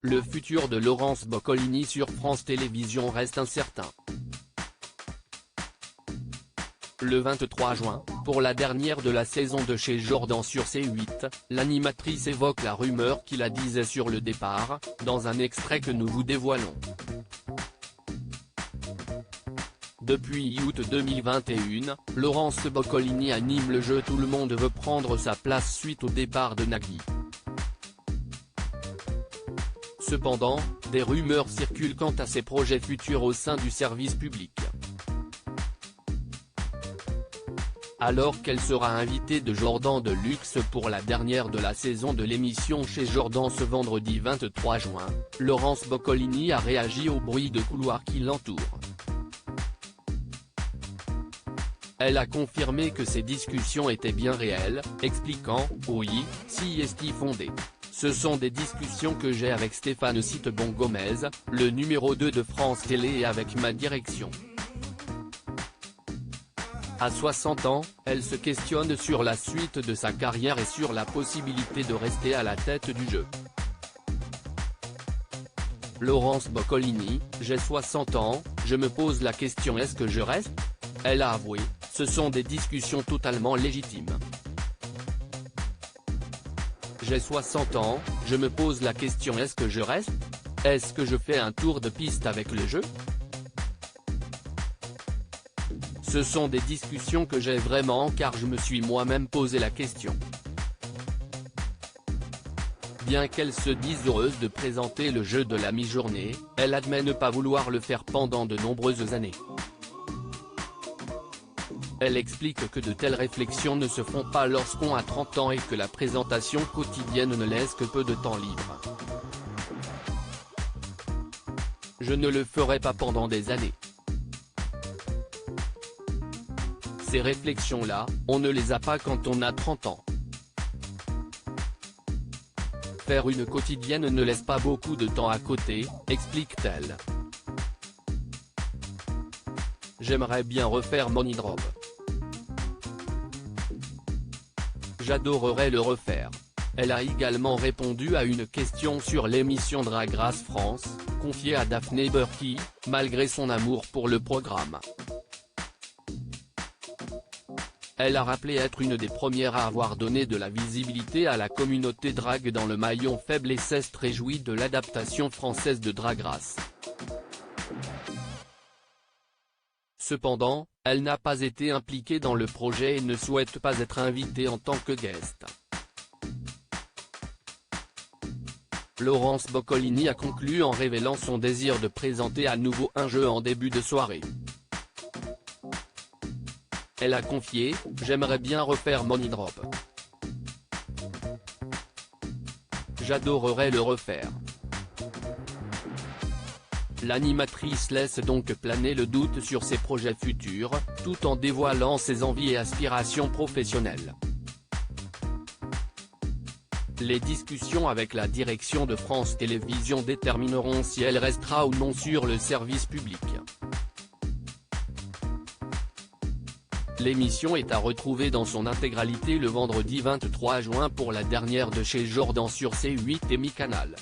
Le futur de Laurence Boccolini sur France Télévisions reste incertain. Le 23 juin, pour la dernière de la saison de Chez Jordan sur C8, l'animatrice évoque la rumeur qui la disait sur le départ, dans un extrait que nous vous dévoilons. Depuis août 2021, Laurence Boccolini anime le jeu Tout le monde veut prendre sa place suite au départ de Nagui. Cependant, des rumeurs circulent quant à ses projets futurs au sein du service public. Alors qu'elle sera invitée de Jordan de Luxe pour la dernière de la saison de l'émission Chez Jordan ce vendredi 23 juin, Laurence Boccolini a réagi au bruit de couloir qui l'entoure. Elle a confirmé que ces discussions étaient bien réelles, expliquant « Oui, si est fondé. Ce sont des discussions que j'ai avec Stéphane Citebon-Gomez, le numéro 2 de France Télé et avec ma direction. » À 60 ans, elle se questionne sur la suite de sa carrière et sur la possibilité de rester à la tête du jeu. Laurence Boccolini, j'ai 60 ans, je me pose la question est-ce que je reste ? Elle a avoué, ce sont des discussions totalement légitimes. J'ai 60 ans, je me pose la question est-ce que je reste ? Est-ce que je fais un tour de piste avec le jeu ? Ce sont des discussions que j'ai vraiment car je me suis moi-même posé la question. Bien qu'elle se dise heureuse de présenter le jeu de la mi-journée, elle admet ne pas vouloir le faire pendant de nombreuses années. Elle explique que de telles réflexions ne se font pas lorsqu'on a 30 ans et que la présentation quotidienne ne laisse que peu de temps libre. Je ne le ferai pas pendant des années. Ces réflexions-là, on ne les a pas quand on a 30 ans. Faire une quotidienne ne laisse pas beaucoup de temps à côté, explique-t-elle. J'aimerais bien refaire Money Drop. J'adorerais le refaire. Elle a également répondu à une question sur l'émission Drag Race France, confiée à Daphné Burki, malgré son amour pour le programme. Elle a rappelé être une des premières à avoir donné de la visibilité à la communauté drag dans le maillon faible et s'est réjouie de l'adaptation française de Drag Race. Cependant, elle n'a pas été impliquée dans le projet et ne souhaite pas être invitée en tant que guest. Laurence Boccolini a conclu en révélant son désir de présenter à nouveau un jeu en début de soirée. Elle a confié « J'aimerais bien refaire Money Drop. J'adorerais le refaire. » L'animatrice laisse donc planer le doute sur ses projets futurs, tout en dévoilant ses envies et aspirations professionnelles. Les discussions avec la direction de France Télévisions détermineront si elle restera ou non sur le service public. L'émission est à retrouver dans son intégralité le vendredi 23 juin pour la dernière de Chez Jordan sur C8 et Mi Canal.